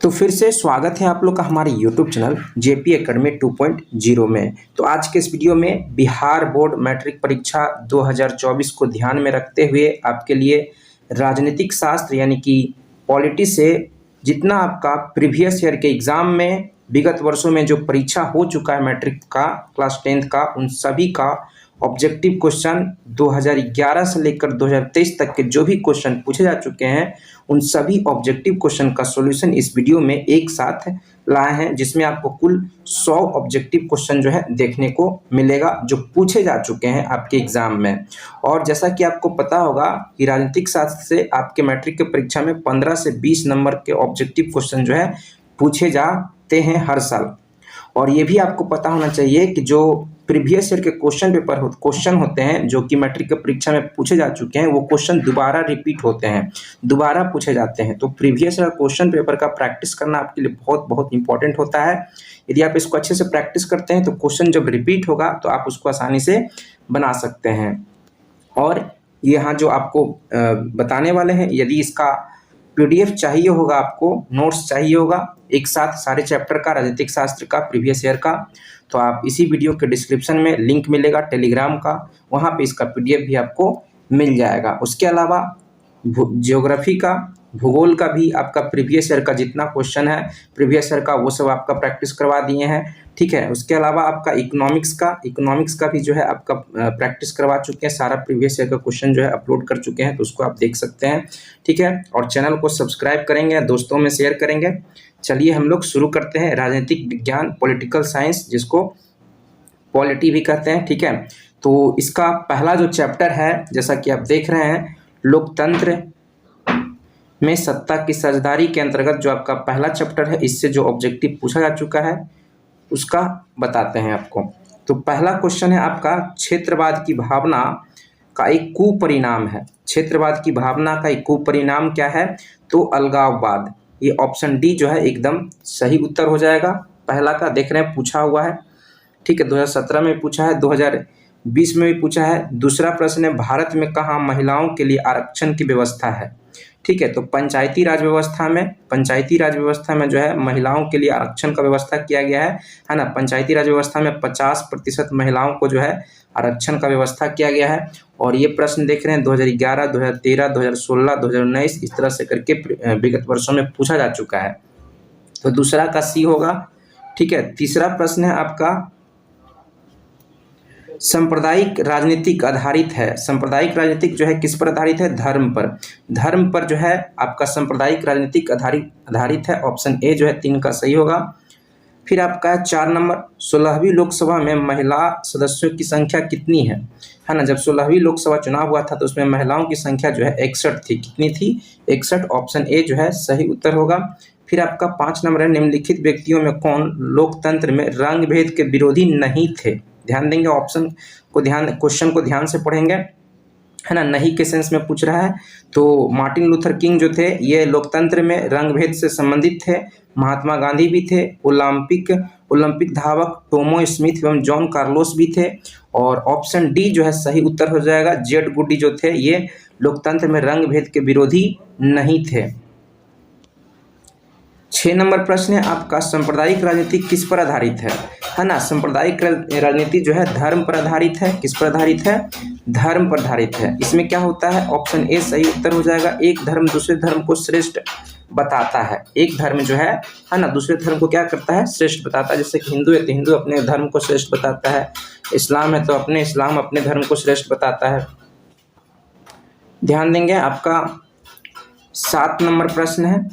तो फिर से स्वागत है आप लोग का हमारे YouTube चैनल जेपी एकेडमी 2.0 में। तो आज के इस वीडियो में बिहार बोर्ड मैट्रिक परीक्षा 2024 को ध्यान में रखते हुए आपके लिए राजनीतिक शास्त्र यानी कि पॉलिटी से जितना आपका प्रीवियस ईयर के एग्ज़ाम में विगत वर्षों में जो परीक्षा हो चुका है मैट्रिक का क्लास 10th का, उन सभी का ऑब्जेक्टिव क्वेश्चन 2011 से लेकर 2023 तक के जो भी क्वेश्चन पूछे जा चुके हैं, उन सभी ऑब्जेक्टिव क्वेश्चन का सॉल्यूशन इस वीडियो में एक साथ लाए हैं, जिसमें आपको कुल 100 ऑब्जेक्टिव क्वेश्चन जो है देखने को मिलेगा जो पूछे जा चुके हैं आपके एग्जाम में। और जैसा कि आपको पता होगा कि राजनीतिक शास्त्र से आपके मैट्रिक के परीक्षा में 15 से 20 नंबर के ऑब्जेक्टिव क्वेश्चन जो है पूछे जाते हैं हर साल। और ये भी आपको पता होना चाहिए कि जो प्रीवियस ईयर के क्वेश्चन होते हैं जो कि मैट्रिक की परीक्षा में पूछे जा चुके हैं, वो क्वेश्चन दोबारा रिपीट होते हैं, दोबारा पूछे जाते हैं। तो प्रीवियस ईयर क्वेश्चन पेपर का प्रैक्टिस करना आपके लिए बहुत बहुत इंपॉर्टेंट होता है। यदि आप इसको अच्छे से प्रैक्टिस करते हैं तो क्वेश्चन जब रिपीट होगा तो आप उसको आसानी से बना सकते हैं। और यहाँ जो आपको बताने वाले हैं, यदि इसका PDF चाहिए होगा, आपको नोट्स चाहिए होगा एक साथ सारे चैप्टर का, राजनीतिक शास्त्र का, प्रीवियस ईयर का, तो आप इसी वीडियो के डिस्क्रिप्शन में लिंक मिलेगा टेलीग्राम का, वहाँ पे इसका PDF भी आपको मिल जाएगा। उसके अलावा ज्योग्राफी का, भूगोल का भी आपका प्रीवियस ईयर का जितना क्वेश्चन है प्रीवियस ईयर का, वो सब आपका प्रैक्टिस करवा दिए हैं, ठीक है। उसके अलावा आपका इकोनॉमिक्स का भी जो है आपका प्रैक्टिस करवा चुके हैं, सारा प्रीवियस ईयर का क्वेश्चन जो है अपलोड कर चुके हैं, तो उसको आप देख सकते हैं, ठीक है। और चैनल को सब्सक्राइब करेंगे, दोस्तों में शेयर करेंगे। चलिए हम लोग शुरू करते हैं राजनीतिक विज्ञान, पॉलिटिकल साइंस, जिसको पॉलिटी भी कहते हैं, ठीक है। तो इसका पहला जो चैप्टर है, जैसा कि आप देख रहे हैं, लोकतंत्र में सत्ता की साझेदारी के अंतर्गत जो आपका पहला चैप्टर है, इससे जो ऑब्जेक्टिव पूछा जा चुका है उसका बताते हैं आपको। तो पहला क्वेश्चन है आपका, क्षेत्रवाद की भावना का एक कुपरिणाम है। क्षेत्रवाद की भावना का एक कुपरिणाम क्या है? तो अलगाववाद। ये ऑप्शन डी जो है एकदम सही उत्तर हो जाएगा। पहला का देख रहे हैं पूछा हुआ है, ठीक है, 2017 में पूछा है, 2020 में भी पूछा है। दूसरा प्रश्न है, भारत में कहाँ महिलाओं के लिए आरक्षण की व्यवस्था है? ठीक है, तो पंचायती राज व्यवस्था में जो है महिलाओं के लिए आरक्षण का व्यवस्था किया गया है ना। पंचायती राज व्यवस्था में 50% महिलाओं को जो है आरक्षण का व्यवस्था किया गया है। और ये प्रश्न देख रहे हैं 2011, 2013, 2016, 2019 इस तरह से करके विगत वर्षों में पूछा जा चुका है। तो दूसरा का सी होगा, ठीक है। तीसरा प्रश्न है आपका, सांप्रदायिक राजनीतिक आधारित है। सांप्रदायिक राजनीतिक जो है किस पर आधारित है? धर्म पर जो है आपका सांप्रदायिक राजनीतिक आधारित है। ऑप्शन ए जो है 3 का सही होगा। फिर आपका 4 नंबर, 16वीं लोकसभा में महिला सदस्यों की संख्या कितनी है ना। जब 16वीं लोकसभा चुनाव हुआ था तो उसमें महिलाओं की संख्या जो है 61 थी। कितनी थी? 61। ऑप्शन ए जो है सही उत्तर होगा। फिर आपका 5 नंबर है, निम्नलिखित व्यक्तियों में कौन लोकतंत्र में रंग भेद के विरोधी नहीं थे? ध्यान देंगे, क्वेश्चन को ध्यान से पढ़ेंगे, है ना। नहीं के सेंस में पूछ रहा है। तो मार्टिन लूथर किंग जो थे ये लोकतंत्र में रंग भेद से संबंधित थे। महात्मा गांधी भी थे। ओलंपिक धावक टोमो स्मिथ एवं जॉन कार्लोस भी थे। और ऑप्शन डी जो है सही उत्तर हो जाएगा। जेड गुडी जो थे ये लोकतंत्र में रंग भेद के विरोधी नहीं थे। 6 नंबर प्रश्न है आपका, सांप्रदायिक राजनीति किस पर आधारित है ना। सांप्रदायिक राजनीति जो है धर्म पर आधारित है। किस पर आधारित है? धर्म पर आधारित है। इसमें क्या होता है? ऑप्शन ए सही उत्तर हो जाएगा। एक धर्म दूसरे धर्म को श्रेष्ठ बताता है। एक धर्म जो है ना दूसरे धर्म को क्या करता है? श्रेष्ठ बताता है। जैसे कि हिंदू है तो हिंदू अपने धर्म को श्रेष्ठ बताता है, इस्लाम है तो इस्लाम अपने धर्म को श्रेष्ठ बताता है। ध्यान देंगे। आपका 7 नंबर प्रश्न है।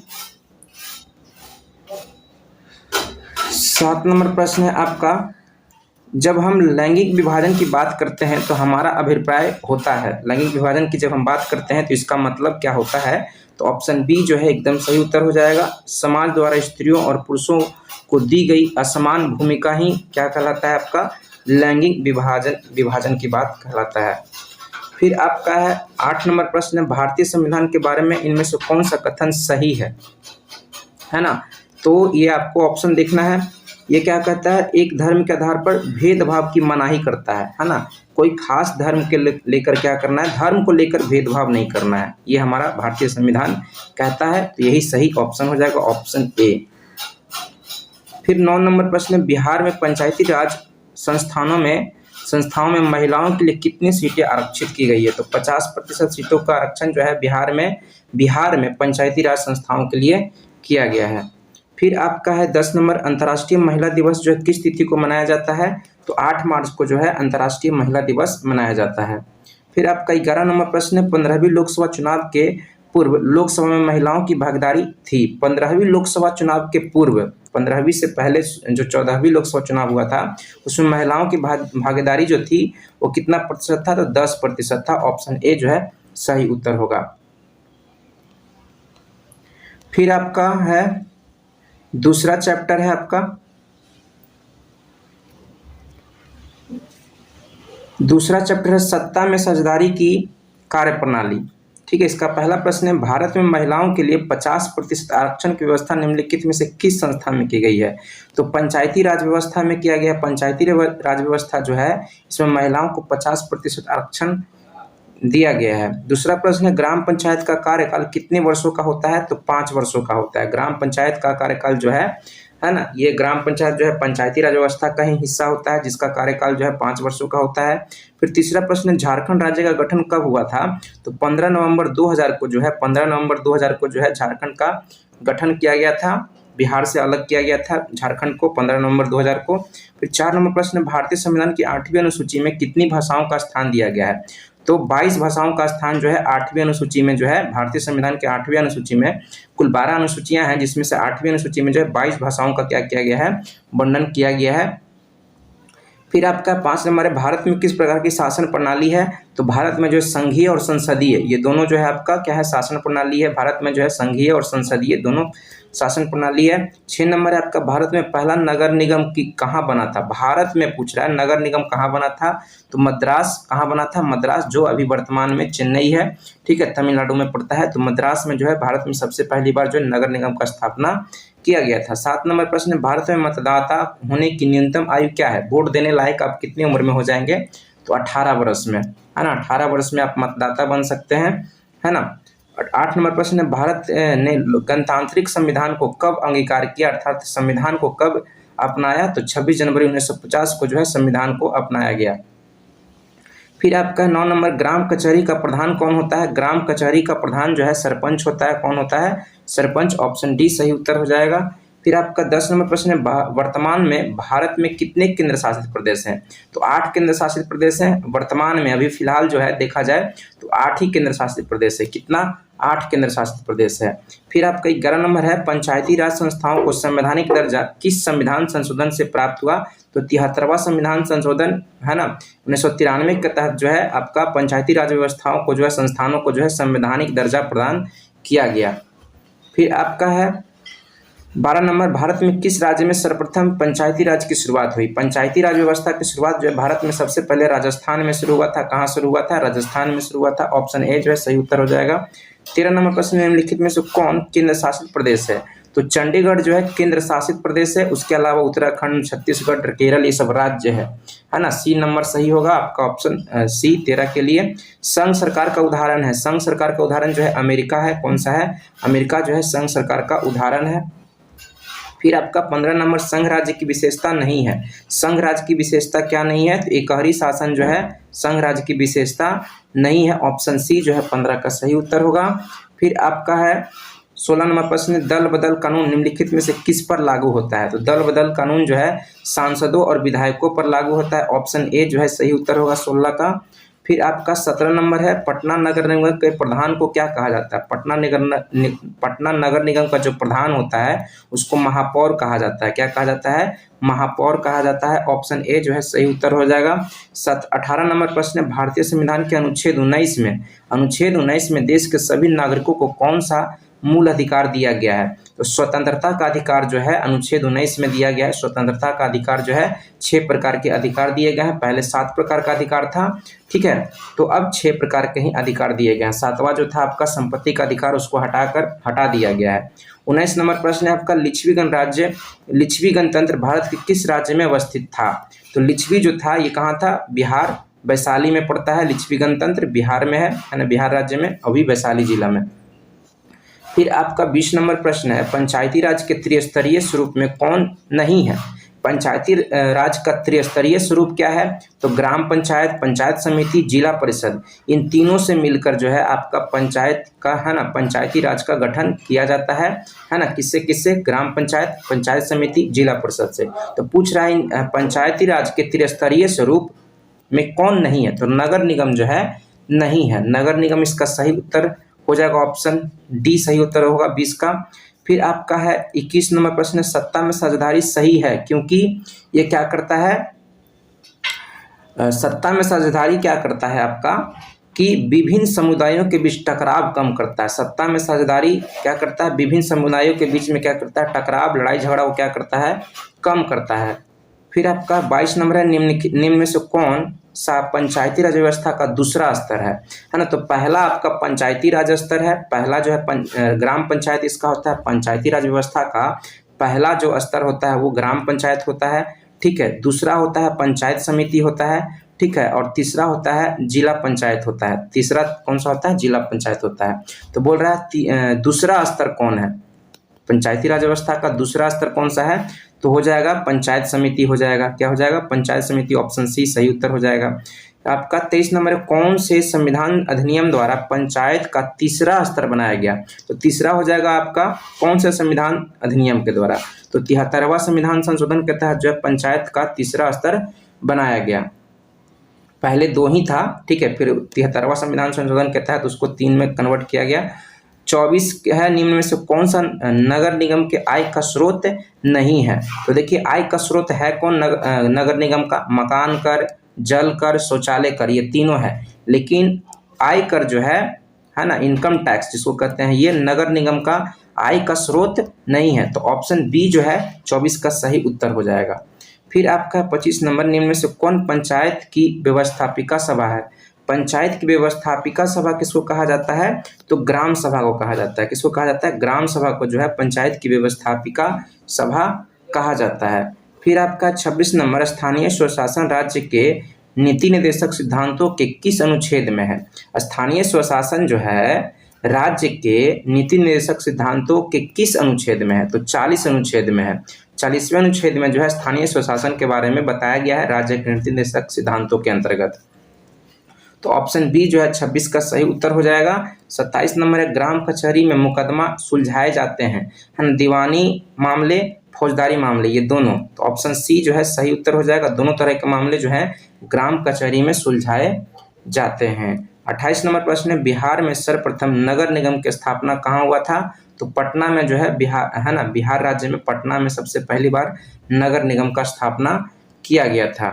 7 नंबर प्रश्न है आपका, जब हम लैंगिक विभाजन की बात करते हैं तो हमारा अभिप्राय होता है। लैंगिक विभाजन की जब हम बात करते हैं तो इसका मतलब क्या होता है? तो ऑप्शन बी जो है एकदम सही उत्तर हो जाएगा। समाज द्वारा स्त्रियों और पुरुषों को दी गई असमान भूमिका ही क्या कहलाता है? आपका लैंगिक विभाजन की बात कहलाता है। फिर आपका है 8 नंबर प्रश्न, भारतीय संविधान के बारे में इनमें से कौन सा कथन सही है ना। तो ये आपको ऑप्शन देखना है। ये क्या कहता है? एक धर्म के आधार पर भेदभाव की मनाही करता है ना। कोई खास धर्म के लेकर क्या करना है, धर्म को लेकर भेदभाव नहीं करना है, ये हमारा भारतीय संविधान कहता है। तो यही सही ऑप्शन हो जाएगा, ऑप्शन ए। फिर 9 नंबर प्रश्न है, बिहार में पंचायती राज संस्थाओं में महिलाओं के लिए कितनी सीटें आरक्षित की गई है? तो 50% सीटों का आरक्षण जो है बिहार में पंचायती राज संस्थाओं के लिए किया गया है। फिर आपका है 10 नंबर, अंतर्राष्ट्रीय महिला दिवस जो है किस तिथि को मनाया जाता है? तो 8 मार्च को जो है अंतर्राष्ट्रीय महिला दिवस मनाया जाता है। फिर आपका 11 नंबर प्रश्न है, 15वीं लोकसभा चुनाव के पूर्व लोकसभा में महिलाओं की भागीदारी थी। 15वीं लोकसभा चुनाव के पूर्व, 15वीं से पहले जो 14वीं लोकसभा चुनाव हुआ था उसमें महिलाओं की भागीदारी जो थी वो कितना प्रतिशत था? तो 10% था। ऑप्शन ए जो है सही उत्तर होगा। फिर आपका है दूसरा चैप्टर है आपका, दूसरा चैप्टर है सत्ता में साझेदारी की कार्यप्रणाली। ठीक है, इसका पहला प्रश्न है, भारत में महिलाओं के लिए 50% आरक्षण की व्यवस्था निम्नलिखित में से किस संस्था में की गई है? तो पंचायती राज व्यवस्था में किया गया। पंचायती राज व्यवस्था जो है इसमें महिलाओं को 50% आरक्षण दिया गया है। दूसरा प्रश्न है, ग्राम पंचायत का कार्यकाल कितने वर्षों का होता है? तो 5 वर्षों का होता है। ग्राम पंचायत का कार्यकाल जो है ना, ये ग्राम पंचायत जो है पंचायती राज व्यवस्था का ही हिस्सा होता है जिसका कार्यकाल जो है 5 वर्षों का होता है। फिर तीसरा प्रश्न, झारखंड राज्य का गठन कब हुआ था? तो 15 नवंबर 2000 को जो है झारखंड का गठन किया गया था, बिहार से अलग किया गया था झारखंड को 15 नवंबर 2000 को। फिर 4 नंबर प्रश्न, भारतीय संविधान की 8वीं अनुसूची में कितनी भाषाओं का स्थान दिया गया है? तो 22 भाषाओं का स्थान जो है 8वीं अनुसूची में जो है, भारतीय संविधान के 8वीं अनुसूची में कुल 12 अनुसूचियां हैं जिसमें से 8वीं अनुसूची में जो है 22 भाषाओं का क्या किया गया है, वर्णन किया गया है। फिर आपका 5 नंबर है, भारत में किस प्रकार की शासन प्रणाली है? तो भारत में जो है संघीय और संसदीय, ये दोनों जो है आपका क्या है, शासन प्रणाली है। भारत में जो है संघीय और संसदीय दोनों शासन प्रणाली है। 6 नंबर है आपका, भारत में पहला नगर निगम कहाँ बना था? भारत में पूछ रहा है नगर निगम कहाँ बना था? तो मद्रास कहाँ बना था? मद्रास जो अभी वर्तमान में चेन्नई है, ठीक है, तमिलनाडु में पड़ता है। तो मद्रास में जो है भारत में सबसे पहली बार जो है नगर निगम का स्थापना किया गया था। 7 नंबर प्रश्न, भारत में मतदाता होने की न्यूनतम आयु क्या है? वोट देने लायक आप कितनी उम्र में हो जाएंगे? तो 18 वर्ष में, है ना, 18 वर्ष में आप मतदाता बन सकते हैं, है ना। 8 नंबर प्रश्न है, भारत ने गणतांत्रिक संविधान को कब अंगीकार किया, अर्थात संविधान को कब अपनाया? तो 26 जनवरी 1950 को जो है संविधान को अपनाया गया। फिर आपका 9 नंबर, ग्राम कचहरी का प्रधान कौन होता है? ग्राम कचहरी का प्रधान जो है सरपंच होता है। कौन होता है? सरपंच। ऑप्शन डी सही उत्तर हो जाएगा। फिर आपका 10 नंबर प्रश्न है, वर्तमान में भारत में कितने केंद्र शासित प्रदेश हैं? तो 8 केंद्र शासित प्रदेश हैं वर्तमान में, अभी फिलहाल जो है देखा जाए तो 8 ही केंद्र शासित प्रदेश है। कितना? 8 केंद्र शासित प्रदेश है। फिर आपका 11 नंबर है, पंचायती राज संस्थाओं को संवैधानिक दर्जा किस संविधान संशोधन से प्राप्त हुआ? तो 73वां संविधान संशोधन, है ना, 1993 के तहत जो है आपका पंचायती राज व्यवस्थाओं को जो है, संस्थानों को जो है संवैधानिक दर्जा प्रदान किया गया। फिर आपका है 12 नंबर, भारत में किस राज्य में सर्वप्रथम पंचायती राज की शुरुआत हुई? पंचायती राज व्यवस्था की शुरुआत जो है भारत में सबसे पहले राजस्थान में शुरू हुआ था। कहाँ शुरू हुआ था? राजस्थान में शुरू हुआ था। ऑप्शन ए जो है सही उत्तर हो जाएगा। 13 नंबर प्रश्न, निम्नलिखित में से कौन केंद्र शासित प्रदेश है? तो चंडीगढ़ जो है केंद्र शासित प्रदेश है, उसके अलावा उत्तराखंड, छत्तीसगढ़, केरल ये सब राज्य है ना। सी नंबर सही होगा आपका, ऑप्शन सी 13 के लिए। संघ सरकार का उदाहरण है, संघ सरकार का उदाहरण जो है अमेरिका है। कौन सा है? अमेरिका जो है संघ सरकार का उदाहरण है। फिर आपका 15 नंबर, संघ राज्य की विशेषता नहीं है। संघ राज्य की विशेषता क्या नहीं है? तो एकहरी शासन जो है संघ राज्य की विशेषता नहीं है। ऑप्शन सी जो है 15 का सही उत्तर होगा। फिर आपका है 16 नंबर प्रश्न, दल बदल कानून निम्नलिखित में से किस पर लागू होता है? तो दल बदल कानून जो है सांसदों और विधायकों पर लागू होता है। ऑप्शन ए जो है सही उत्तर होगा 16 का। फिर आपका 17 नंबर है, पटना नगर निगम के प्रधान को क्या कहा जाता है? पटना नगर निगम का जो प्रधान होता है उसको महापौर कहा जाता है। क्या कहा जाता है? महापौर कहा जाता है। ऑप्शन ए जो है सही उत्तर हो जाएगा। 18 नंबर प्रश्न है, भारतीय संविधान के अनुच्छेद 19 में देश के सभी नागरिकों को कौन सा मूल अधिकार दिया गया है? तो स्वतंत्रता का अधिकार जो है अनुच्छेद 19 में दिया गया है। स्वतंत्रता का अधिकार जो है 6 प्रकार के अधिकार दिए गए हैं। पहले 7 प्रकार का अधिकार था, ठीक है, तो अब 6 प्रकार के ही अधिकार दिए गए हैं। 7वां जो था आपका संपत्ति का अधिकार, उसको हटा दिया गया है। 19 नंबर प्रश्न है आपका, लिच्छवी गणतंत्र भारत के किस राज्य में अवस्थित था? तो लिच्छवी जो था ये कहाँ था? बिहार वैशाली में पड़ता है। लिच्छवी गणतंत्र बिहार में है ना, बिहार राज्य में, अभी वैशाली जिला में। फिर आपका 20 नंबर प्रश्न है, पंचायती राज के त्रिस्तरीय स्वरूप में कौन नहीं है? पंचायती राज का त्रिस्तरीय स्वरूप क्या है? तो ग्राम पंचायत, पंचायत समिति, जिला परिषद, इन तीनों से मिलकर जो है आपका पंचायत का है ना, पंचायती राज का गठन किया जाता है ना। किससे किससे? ग्राम पंचायत, पंचायत समिति, जिला परिषद से। तो पूछ रहा है पंचायती राज के त्रिस्तरीय स्वरूप में कौन नहीं है? तो नगर निगम जो है नहीं है। नगर निगम इसका सही उत्तर हो जाएगा, ऑप्शन डी सही उत्तर होगा 20 का। फिर आपका है 21 नंबर प्रश्न, सत्ता में साझेदारी सही है क्योंकि ये क्या करता है? सत्ता में साझेदारी क्या करता है आपका कि विभिन्न समुदायों के बीच टकराव कम करता है। सत्ता में साझेदारी क्या करता है? विभिन्न समुदायों के बीच में क्या करता है? टकराव, लड़ाई झगड़ा वो क्या करता है? कम करता है। फिर आपका 22 नंबर है, निम्न में से कौन सा पंचायती राज व्यवस्था का दूसरा स्तर है ना? तो पहला आपका पंचायती राज स्तर है, पहला जो है ग्राम पंचायत इसका होता है। पंचायती राज व्यवस्था का पहला जो स्तर होता है वो ग्राम पंचायत होता है, ठीक है। दूसरा होता है पंचायत समिति होता है, ठीक है। और तीसरा होता है जिला पंचायत होता है। तीसरा कौन सा होता है? जिला पंचायत होता है। तो बोल रहा है दूसरा स्तर कौन है? पंचायती राज व्यवस्था का दूसरा स्तर कौन सा है? तो हो जाएगा पंचायत समिति हो जाएगा। क्या हो जाएगा? पंचायत समिति, ऑप्शन सी सही उत्तर हो जाएगा। आपका 23 नंबर है, कौन से संविधान अधिनियम द्वारा पंचायत का तीसरा स्तर बनाया गया? तो तीसरा हो जाएगा आपका कौन से संविधान अधिनियम के द्वारा? तो 73वां संविधान संशोधन के तहत जो है पंचायत का तीसरा स्तर बनाया गया। पहले 2 ही था, ठीक है, फिर 73वां संविधान संशोधन के तहत उसको 3 में कन्वर्ट किया गया। 24 है, निम्न में से कौन सा नगर निगम के आय का स्रोत नहीं है? तो देखिए आय का स्रोत है कौन नगर निगम का? मकान कर, जल कर, शौचालय कर, ये तीनों है। लेकिन आय कर जो है ना, इनकम टैक्स जिसको कहते हैं, ये नगर निगम का आय का स्रोत नहीं है। तो ऑप्शन बी जो है 24 का सही उत्तर हो जाएगा। फिर आपका 25 नंबर, निम्न में से कौन पंचायत की व्यवस्थापिका सभा है? पंचायत की व्यवस्थापिका सभा किसको कहा जाता है? तो ग्राम सभा को कहा जाता है। किसको कहा जाता है? ग्राम सभा को जो है पंचायत की व्यवस्थापिका सभा कहा जाता है। फिर आपका 26 नंबर, स्थानीय स्वशासन राज्य के नीति निर्देशक सिद्धांतों के किस अनुच्छेद में है? स्थानीय स्वशासन जो है राज्य के नीति निर्देशक सिद्धांतों के किस अनुच्छेद में है? तो 40 अनुच्छेद में है। 40वें अनुच्छेद में जो है स्थानीय स्वशासन के बारे में बताया गया है राज्य के नीति निर्देशक सिद्धांतों के अंतर्गत। तो ऑप्शन बी जो है 26 का सही उत्तर हो जाएगा। 27 नंबर है, ग्राम कचहरी में मुकदमा सुलझाए जाते हैं, है ना, दीवानी मामले, फौजदारी मामले, ये दोनों। तो ऑप्शन सी जो है सही उत्तर हो जाएगा। दोनों तरह के मामले जो हैं ग्राम कचहरी में सुलझाए जाते हैं। 28 नंबर प्रश्न है, बिहार में सर्वप्रथम नगर निगम की स्थापना कहाँ हुआ था? तो पटना में जो है बिहार है ना, बिहार राज्य में पटना में सबसे पहली बार नगर निगम का स्थापना किया गया था।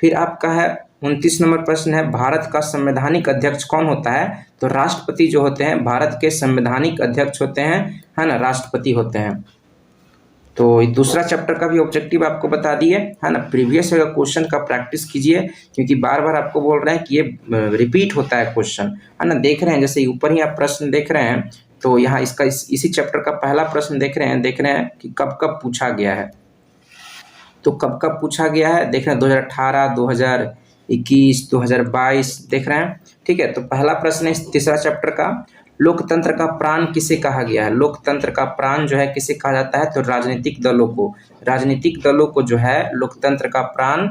फिर आपका है 29 नंबर प्रश्न है, भारत का संवैधानिक अध्यक्ष कौन होता है? तो राष्ट्रपति जो होते हैं भारत के संवैधानिक अध्यक्ष होते हैं, है ना, राष्ट्रपति होते हैं। तो दूसरा चैप्टर का भी ऑब्जेक्टिव आपको बता दिए, है ना। प्रीवियस क्वेश्चन का प्रैक्टिस कीजिए क्योंकि बार बार आपको बोल रहे हैं कि ये रिपीट होता है क्वेश्चन, है ना। देख रहे हैं जैसे ऊपर ही आप प्रश्न देख रहे हैं, तो यहाँ इसका इसी चैप्टर का पहला प्रश्न देख रहे हैं कि कब कब पूछा गया है। तो कब कब पूछा गया है देख रहे हैं, 2018, 2021, 2022 देख रहे हैं, ठीक है। तो पहला प्रश्न है तीसरा चैप्टर का, लोकतंत्र का प्राण किसे कहा गया है? लोकतंत्र का प्राण जो है किसे कहा जाता है? तो राजनीतिक दलों को। राजनीतिक दलों को जो है लोकतंत्र का प्राण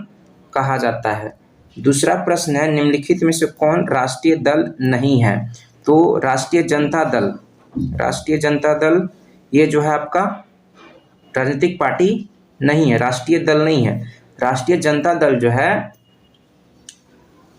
कहा जाता है। दूसरा प्रश्न है, निम्नलिखित में से कौन राष्ट्रीय दल नहीं है? तो राष्ट्रीय जनता दल, राष्ट्रीय जनता दल ये जो है आपका राजनीतिक पार्टी नहीं है, राष्ट्रीय दल नहीं है। राष्ट्रीय जनता दल जो है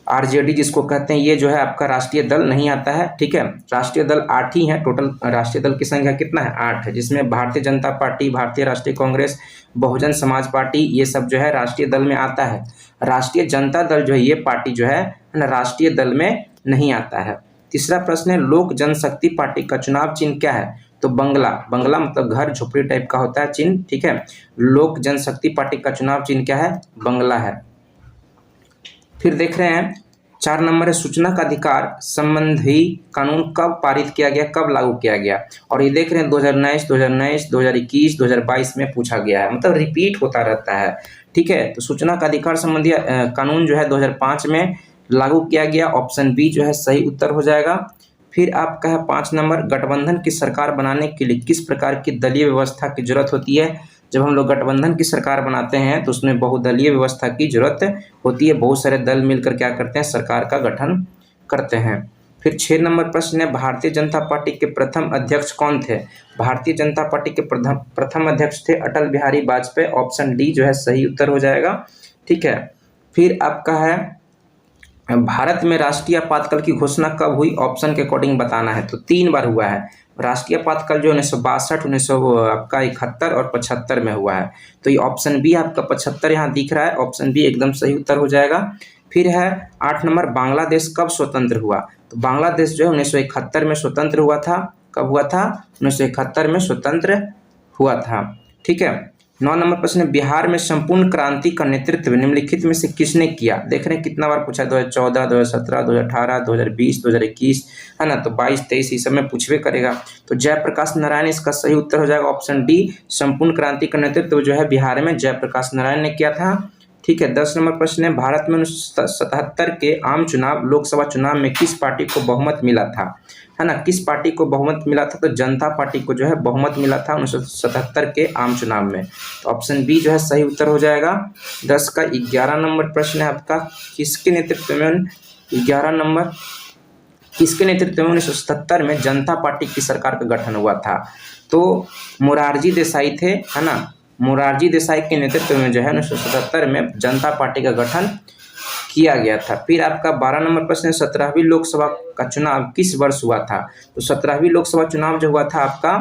आरजेडी जिसको कहते हैं, ये जो है आपका राष्ट्रीय दल नहीं आता है, ठीक है। राष्ट्रीय दल 8 ही है, टोटल राष्ट्रीय दल की संख्या कितना है? 8 है, जिसमें भारतीय जनता पार्टी, भारतीय राष्ट्रीय कांग्रेस, बहुजन समाज पार्टी, ये सब जो है राष्ट्रीय दल में आता है। राष्ट्रीय जनता दल जो है ये पार्टी जो है ना राष्ट्रीय दल में नहीं आता है। तीसरा प्रश्न है, लोक जनशक्ति पार्टी का चुनाव चिन्ह क्या है? तो बंगला, बंगला मतलब घर झोपड़ी टाइप का होता है चिन्ह, ठीक है। लोक जनशक्ति पार्टी का चुनाव चिन्ह क्या है? बंगला है। फिर देख रहे हैं 4 नंबर है, सूचना का अधिकार संबंधी कानून कब पारित किया गया, कब लागू किया गया? और ये देख रहे हैं 2019, 2021, 2022 में पूछा गया है, मतलब रिपीट होता रहता है, ठीक है। तो सूचना का अधिकार संबंधी कानून जो है 2005 में लागू किया गया, ऑप्शन बी जो है सही उत्तर हो जाएगा। फिर आपका है 5 नंबर, गठबंधन की सरकार बनाने के लिए किस प्रकार की दलीय व्यवस्था की जरूरत होती है। जब हम लोग गठबंधन की सरकार बनाते हैं तो उसमें बहुदलीय व्यवस्था की जरूरत होती है, बहुत सारे दल मिलकर क्या करते हैं, सरकार का गठन करते हैं। फिर 6 नंबर प्रश्न है, भारतीय जनता पार्टी के प्रथम अध्यक्ष कौन थे। भारतीय जनता पार्टी के प्रथम अध्यक्ष थे अटल बिहारी वाजपेयी, ऑप्शन डी जो है सही उत्तर हो जाएगा। ठीक है। फिर आपका है भारत में राष्ट्रीय आपातकाल की घोषणा कब हुई, ऑप्शन के अकॉर्डिंग बताना है। तो 3 बार हुआ है राष्ट्रीय आपातकाल, जो 1962, 1971 और 75 में हुआ है। तो ये ऑप्शन बी आपका 75 यहाँ दिख रहा है, ऑप्शन बी एकदम सही उत्तर हो जाएगा। फिर है 8 नंबर, बांग्लादेश कब स्वतंत्र हुआ। तो बांग्लादेश जो है 1971 में स्वतंत्र हुआ था। कब हुआ था, 1971 में स्वतंत्र हुआ था। ठीक है। 9 नंबर प्रश्न, बिहार में संपूर्ण क्रांति का नेतृत्व निम्नलिखित में से किसने किया। देख रहे हैं कितना बार पूछा, 2014, 2017, 2018, 2020, 2021, है ना। तो 22, 23 इस समय पूछवे करेगा। तो जयप्रकाश नारायण इसका सही उत्तर हो जाएगा, ऑप्शन डी। संपूर्ण क्रांति का नेतृत्व जो है बिहार में जयप्रकाश नारायण ने किया था। ठीक है। 10 नंबर प्रश्न है, भारत में 1977 के आम चुनाव लोकसभा चुनाव में किस पार्टी को बहुमत मिला था, है ना। किस पार्टी को बहुमत मिला था, तो जनता पार्टी को जो है बहुमत मिला था 1977 के आम चुनाव में। तो ऑप्शन बी जो है सही उत्तर हो जाएगा। 10 का 11 नंबर प्रश्न है आपका, किसके नेतृत्व में 11 नंबर, किसके नेतृत्व में 1977 में जनता पार्टी की सरकार का गठन हुआ था। तो मोरारजी देसाई थे, है ना। मोरारजी देसाई के नेतृत्व में जो है 1977 में जनता पार्टी का गठन किया गया था। फिर आपका 12 नंबर प्रश्न है, 17वीं लोकसभा का चुनाव किस वर्ष हुआ था। तो 17वीं लोकसभा चुनाव जो हुआ था आपका,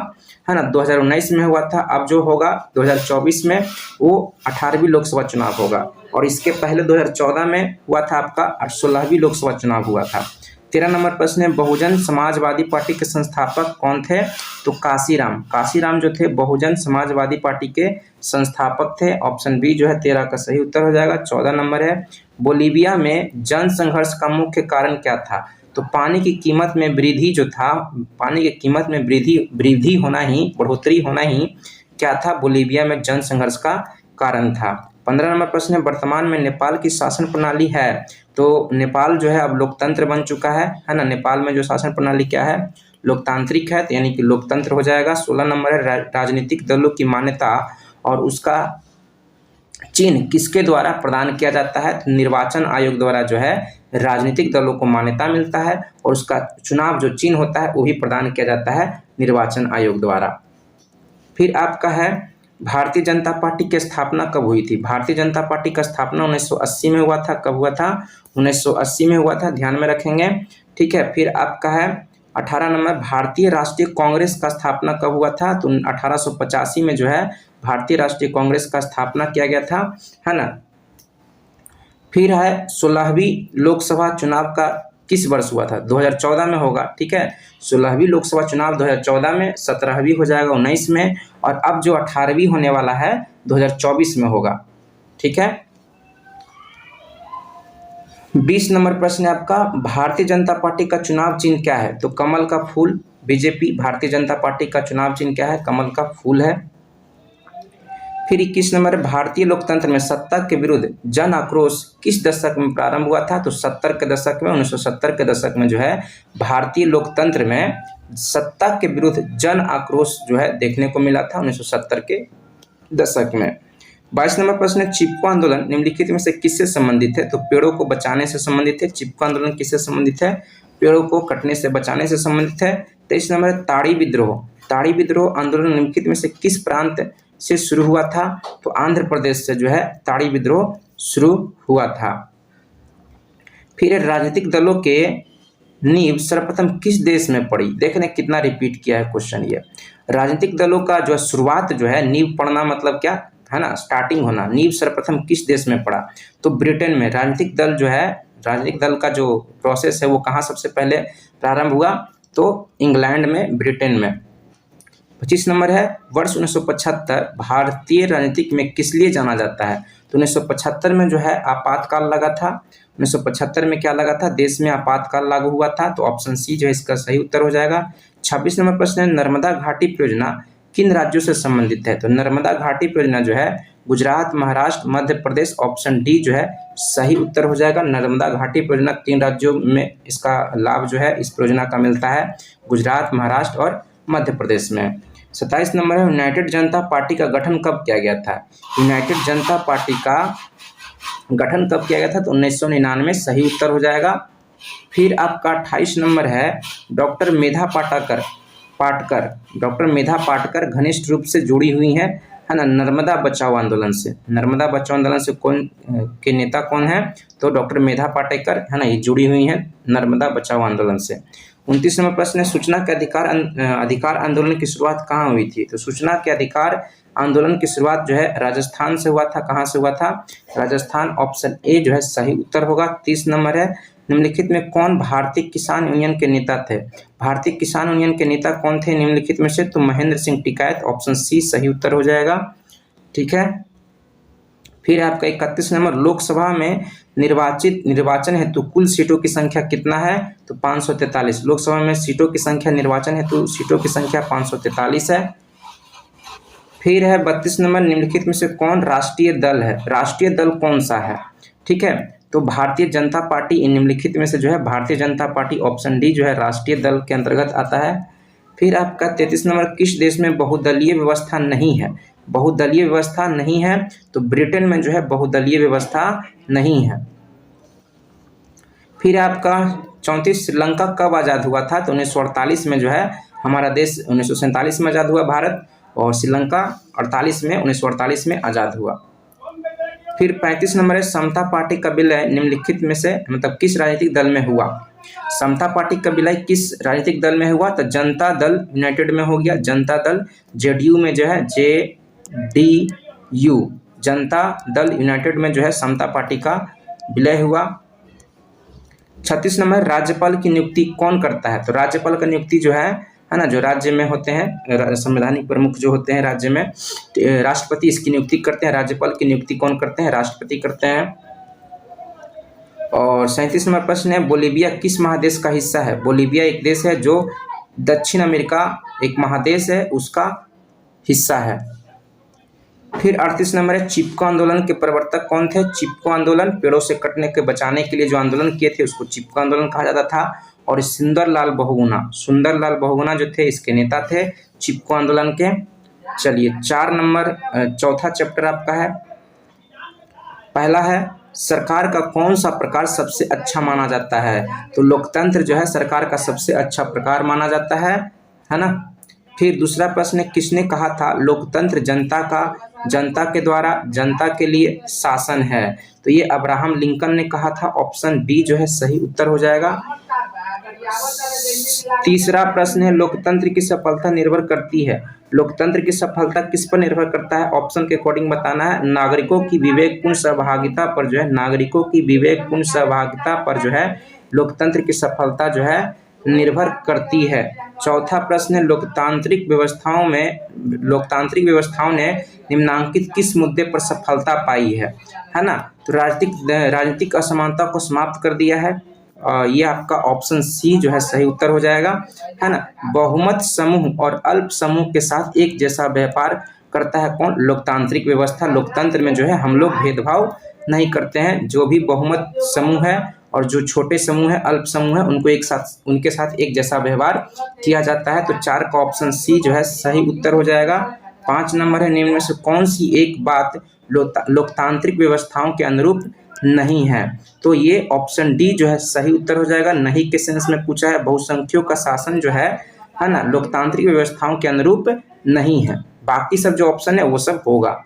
है ना, 2019 में हुआ था। अब जो होगा 2024 में वो 18वीं लोकसभा चुनाव होगा, और इसके पहले 2014 में हुआ था आपका 16वीं लोकसभा चुनाव हुआ था। 13 नंबर प्रश्न है, बहुजन समाजवादी पार्टी के संस्थापक कौन थे। तो काशीराम जो थे बहुजन समाजवादी पार्टी के संस्थापक थे, ऑप्शन बी जो है 13 का सही उत्तर हो जाएगा। 14 नंबर है, बोलीविया में जन संघर्ष का मुख्य कारण क्या था। तो पानी की कीमत में वृद्धि जो था, पानी की कीमत में वृद्धि होना ही, बढ़ोतरी होना ही क्या था, बोलीविया में जन संघर्ष का कारण था। 15 नंबर प्रश्न है, वर्तमान में नेपाल की शासन प्रणाली है। तो नेपाल जो है अब लोकतंत्र बन चुका है ना। नेपाल में जो शासन प्रणाली क्या है, लोकतांत्रिक है, तो यानी कि लोकतंत्र हो जाएगा। 16 नंबर है, राजनीतिक दलों की मान्यता और उसका चिन्ह किसके द्वारा प्रदान किया जाता है। तो निर्वाचन आयोग द्वारा जो है राजनीतिक दलों को मान्यता मिलता है, और उसका चुनाव जो चिन्ह होता है वो भी प्रदान किया जाता है निर्वाचन आयोग द्वारा। फिर आपका है, भारतीय जनता पार्टी की स्थापना कब हुई थी। भारतीय जनता पार्टी का स्थापना 1980 में हुआ था। कब हुआ था, 1980 में हुआ था, ध्यान में रखेंगे। ठीक है। फिर आपका है 18 नंबर, भारतीय राष्ट्रीय कांग्रेस का स्थापना कब हुआ था। तो 1885 में जो है भारतीय राष्ट्रीय कांग्रेस का स्थापना किया गया था, है ना। फिर है 16वीं लोकसभा चुनाव का किस वर्ष हुआ था। 2014 में होगा। ठीक है। 16वीं लोकसभा चुनाव 2014 में, 17वीं हो जाएगा 19 में, और अब जो 18वीं होने वाला है 2024 में होगा। ठीक है। 20 नंबर प्रश्न है आपका, भारतीय जनता पार्टी का चुनाव चिन्ह क्या है। तो कमल का फूल, बीजेपी भारतीय जनता पार्टी का चुनाव चिन्ह क्या है, कमल का फूल है। फिर 21 नंबर, भारतीय लोकतंत्र में सत्ता के विरुद्ध जन आक्रोश किस दशक में प्रारंभ हुआ था। तो 70 के दशक में, 1970 के दशक में जो है भारतीय लोकतंत्र में सत्ता के विरुद्ध जन आक्रोश जो है देखने को मिला था 1970 के दशक में। 22 नंबर प्रश्न है, चिपको आंदोलन निम्नलिखित में से किससे संबंधित है। तो पेड़ों को बचाने से संबंधित है। चिपको आंदोलन किससे संबंधित है, पेड़ों को कटने से बचाने से संबंधित है। 23 नंबर है, ताड़ी विद्रोह, ताड़ी विद्रोह आंदोलन निम्नलिखित में से किस प्रांत से शुरू हुआ था। तो आंध्र प्रदेश से जो है ताड़ी विद्रोह शुरू हुआ था। फिर राजनीतिक दलों के नींव सर्वप्रथम किस देश में पड़ी। देखने कितना रिपीट किया है क्वेश्चन ये। राजनीतिक दलों का जो शुरुआत जो है, नींव पड़ना मतलब क्या है ना, स्टार्टिंग होना। नींव सर्वप्रथम किस देश में पड़ा, तो ब्रिटेन में। राजनीतिक दल जो है, राजनीतिक दल का जो प्रोसेस है वो कहाँ सबसे पहले प्रारंभ हुआ, तो इंग्लैंड में, ब्रिटेन में। 25 नंबर है, वर्ष 1975 भारतीय राजनीतिक में किस लिए जाना जाता है। तो 1975 में जो है आपातकाल लगा था। 1975 में क्या लगा था, देश में आपातकाल लागू हुआ था। तो ऑप्शन सी जो है इसका सही उत्तर हो जाएगा। 26 नंबर प्रश्न है, नर्मदा घाटी परियोजना किन राज्यों से संबंधित है? तो नर्मदा घाटी परियोजना जो है गुजरात, महाराष्ट्र, मध्य प्रदेश, ऑप्शन डी जो है सही उत्तर हो जाएगा। नर्मदा घाटी परियोजना 3 राज्यों में इसका लाभ जो है इस परियोजना का मिलता है, गुजरात, महाराष्ट्र और मध्य प्रदेश में। 27 नंबर है, यूनाइटेड जनता पार्टी का गठन कब किया गया था? यूनाइटेड जनता पार्टी का गठन कब किया गया था? तो 1999, सही उत्तर हो जाएगा। फिर आपका 28 नंबर है, डॉक्टर मेधा पाटकर घनिष्ठ रूप से जुड़ी हुई है ना, नर्मदा बचाओ आंदोलन से। नर्मदा बचाओ आंदोलन से कौन के नेता कौन है? तो डॉक्टर मेधा पाटकर है ना, ये जुड़ी हुई हैं नर्मदा बचाओ आंदोलन से। 29 नंबर प्रश्न है, सूचना के अधिकार आंदोलन की शुरुआत कहाँ हुई थी? तो सूचना के अधिकार आंदोलन की शुरुआत जो है राजस्थान से हुआ था। कहाँ से हुआ था? राजस्थान, ऑप्शन ए जो है सही उत्तर होगा। 30 नंबर है, निम्नलिखित में कौन भारतीय किसान यूनियन के नेता थे? भारतीय किसान यूनियन के नेता कौन थे निम्नलिखित में से? तो महेंद्र सिंह टिकैत, ऑप्शन सी सही उत्तर हो जाएगा। ठीक है। फिर आपका 31 नंबर, लोकसभा में निर्वाचन हेतु कुल सीटों की संख्या कितना है? तो 543। लोकसभा में सीटों की संख्या, निर्वाचन हेतु सीटों की संख्या 543 है। फिर है 32 नंबर, निम्नलिखित में से कौन राष्ट्रीय दल है? राष्ट्रीय दल कौन सा है? ठीक है, तो भारतीय जनता पार्टी, निम्नलिखित में से जो है Bharatiya Janata party, option D जो है राष्ट्रीय दल के अंतर्गत आता है। फिर आपका 33 नंबर, किस देश में बहुदलीय व्यवस्था नहीं है? बहुदलीय व्यवस्था नहीं है, तो ब्रिटेन में जो है बहुदलीय व्यवस्था नहीं है। फिर आपका 34, श्रीलंका कब आज़ाद हुआ था? तो 1948 में जो है हमारा देश 1947 में आज़ाद हुआ भारत, और श्रीलंका 1948 में आज़ाद हुआ। फिर 35 नंबर है, समता पार्टी का विलय निम्नलिखित में से मतलब किस राजनीतिक दल में हुआ? समता पार्टी का विलय किस राजनीतिक दल में हुआ? तो जनता दल यूनाइटेड में हो गया। जनता दल, जेडीयू में जो है जेडीयू, जनता दल यूनाइटेड में जो है समता पार्टी का विलय हुआ। 36 नंबर, राज्यपाल की नियुक्ति कौन करता है? तो राज्यपाल का नियुक्ति जो है ना, जो राज्य में होते हैं संवैधानिक प्रमुख जो होते हैं राज्य में, राष्ट्रपति इसकी नियुक्ति करते हैं। राज्यपाल की नियुक्ति कौन करते हैं? राष्ट्रपति करते हैं। और 37 नंबर प्रश्न है, बोलीविया किस महादेश का हिस्सा है? बोलीविया एक देश है जो दक्षिण अमेरिका एक महादेश है, उसका हिस्सा है। फिर 38 नंबर है, चिपको आंदोलन के प्रवर्तक कौन थे? चिपको आंदोलन, पेड़ों से कटने के बचाने के लिए जो आंदोलन किए थे उसको चिपको आंदोलन कहा जाता था। और सुंदरलाल बहुगुणा जो थे इसके नेता थे चिपको आंदोलन के। चलिए 4 नंबर, चौथा चैप्टर आपका है। पहला है, सरकार का कौन सा प्रकार सबसे अच्छा माना जाता है? तो लोकतंत्र जो है सरकार का सबसे अच्छा प्रकार माना जाता है ना। फिर दूसरा प्रश्न है, किसने कहा था लोकतंत्र जनता के द्वारा जनता के लिए शासन है? तो ये अब्राहम लिंकन ने कहा था, ऑप्शन बी जो है सही उत्तर हो जाएगा। तीसरा प्रश्न है, लोकतंत्र की सफलता निर्भर करती है? लोकतंत्र की सफलता किस पर निर्भर करता है? ऑप्शन के अकॉर्डिंग बताना है। नागरिकों की विवेकपूर्ण सहभागिता पर जो है, नागरिकों की विवेकपूर्ण सहभागिता पर जो है लोकतंत्र की सफलता जो है निर्भर करती है। चौथा प्रश्न है, लोकतांत्रिक व्यवस्थाओं ने निम्नांकित किस मुद्दे पर सफलता पाई है ना? तो राजनीतिक असमानता को समाप्त कर दिया है। ये आपका ऑप्शन सी जो है सही उत्तर हो जाएगा, है ना। बहुमत समूह और अल्प समूह के साथ एक जैसा व्यापार करता है कौन? लोकतांत्रिक व्यवस्था। लोकतंत्र में जो है हम लोग भेदभाव नहीं करते हैं, जो भी बहुमत समूह है और जो छोटे समूह है, अल्प समूह है, उनके साथ एक जैसा व्यवहार किया जाता है। तो 4 का ऑप्शन सी जो है सही उत्तर हो जाएगा। 5 नंबर है, निम्न में से कौन सी एक बात लोकतांत्रिक व्यवस्थाओं के अनुरूप नहीं है? तो ये ऑप्शन डी जो है सही उत्तर हो जाएगा। नहीं के सेंस में पूछा है, बहुसंख्यों का शासन जो है ना, लोकतांत्रिक व्यवस्थाओं के अनुरूप नहीं है। बाकी सब जो ऑप्शन है वो सब होगा।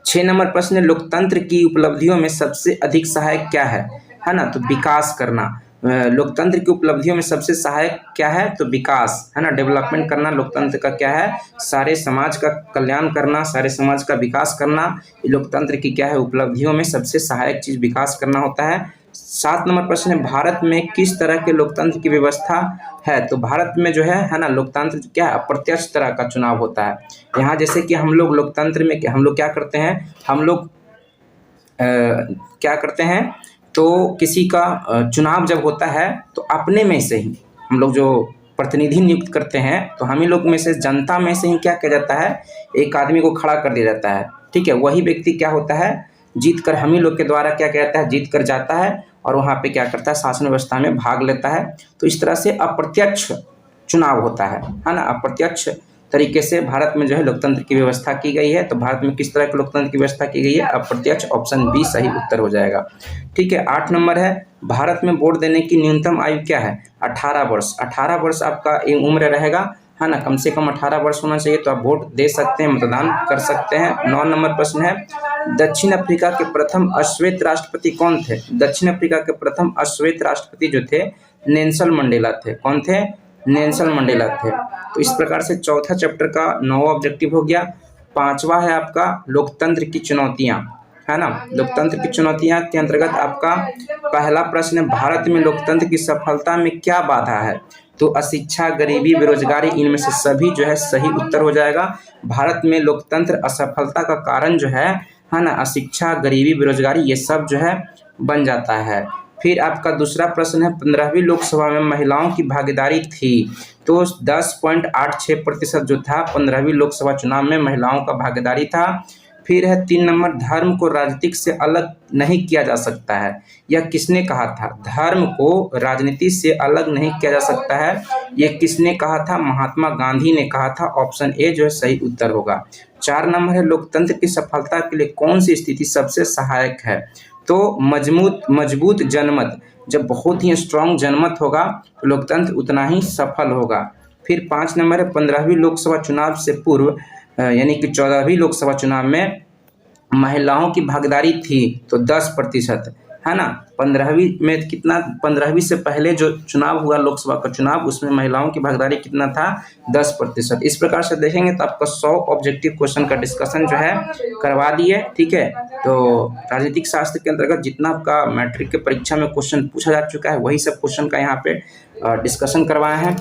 6 नंबर प्रश्न है, लोकतंत्र की उपलब्धियों में सबसे अधिक सहायक क्या है ना? तो विकास करना। लोकतंत्र की उपलब्धियों में सबसे सहायक क्या है? तो विकास, है ना, डेवलपमेंट करना लोकतंत्र का क्या है? सारे समाज का कल्याण करना, सारे समाज का विकास करना, लोकतंत्र की क्या है? उपलब्धियों में सबसे सहायक चीज विकास करना होता है। 7 नंबर प्रश्न है, भारत में किस तरह के लोकतंत्र की व्यवस्था है? तो भारत में जो है ना, लोकतंत्र क्या है? अप्रत्यक्ष तरह का चुनाव होता है। यहाँ जैसे कि हम लोग लोकतंत्र में हम लोग क्या करते हैं, हम लोग क्या करते हैं, तो किसी का चुनाव जब होता है तो अपने में से ही हम लोग जो प्रतिनिधि नियुक्त करते हैं तो हम ही लोग में से, जनता में से ही क्या किया जाता है, एक आदमी को खड़ा कर दिया जाता है। ठीक है, वही व्यक्ति क्या होता है, जीत कर हम ही लोग के द्वारा क्या कहता है, जीत कर जाता है और वहाँ पे क्या करता है, शासन व्यवस्था में भाग लेता है। तो इस तरह से अप्रत्यक्ष चुनाव होता है ना। अप्रत्यक्ष तरीके से भारत में जो है लोकतंत्र की व्यवस्था की गई है। तो भारत में किस तरह के लोकतंत्र की व्यवस्था की गई है, अप्रत्यक्ष। ऑप्शन बी सही उत्तर हो जाएगा। ठीक है, 8 नंबर है, भारत में वोट देने की न्यूनतम आयु क्या है, 18 वर्ष। 18 वर्ष आपका उम्र रहेगा, है ना, कम से कम 18 वर्ष होना चाहिए तो आप वोट दे सकते हैं, मतदान कर सकते हैं। 9 नंबर प्रश्न है, दक्षिण अफ्रीका के प्रथम अश्वेत राष्ट्रपति कौन थे। दक्षिण अफ्रीका के प्रथम अश्वेत राष्ट्रपति जो थे नेल्सन मंडेला थे। कौन थे, नेल्सन मंडेला थे। तो इस प्रकार से चौथा चैप्टर का 9वां ऑब्जेक्टिव हो गया। 5वां है आपका लोकतंत्र की चुनौतियां, है ना। लोकतंत्र की चुनौतियां के अंतर्गत आपका पहला प्रश्न है, भारत में लोकतंत्र की सफलता में क्या बाधा है। तो अशिक्षा, गरीबी, बेरोजगारी, इनमें से सभी जो है सही उत्तर हो जाएगा। भारत में लोकतंत्र असफलता का कारण जो है ना, अशिक्षा, गरीबी, बेरोजगारी, ये सब जो है बन जाता है। फिर आपका दूसरा प्रश्न है, 15वीं लोकसभा में महिलाओं की भागीदारी थी। तो 10.86% जो था 15वीं लोकसभा चुनाव में महिलाओं का भागीदारी था। फिर है 3 नंबर, धर्म को राजनीति से अलग नहीं किया जा सकता है। यह किसने कहा था, धर्म को राजनीति से अलग नहीं किया जा सकता है, यह किसने कहा था, महात्मा गांधी ने कहा था। ऑप्शन ए जो है सही उत्तर होगा। 4 नंबर है, लोकतंत्र की सफलता के लिए कौन सी स्थिति सबसे सहायक है। तो मजबूत जनमत, जब बहुत ही स्ट्रांग जनमत होगा तो लोकतंत्र उतना ही सफल होगा। फिर 5 नंबर है, 15वीं लोकसभा चुनाव से पूर्व यानी कि 14वीं लोकसभा चुनाव में महिलाओं की भागीदारी थी तो 10%, है ना। 15वीं में कितना, 15वीं से पहले जो चुनाव हुआ लोकसभा का चुनाव, उसमें महिलाओं की भागीदारी कितना था, 10%। इस प्रकार से देखेंगे तो आपका 100 ऑब्जेक्टिव क्वेश्चन का डिस्कशन जो है करवा दिए। ठीक है, तो राजनीतिक शास्त्र के अंतर्गत जितना आपका मैट्रिक के परीक्षा में क्वेश्चन पूछा जा चुका है वही सब क्वेश्चन का यहाँ पे डिस्कशन करवाए हैं।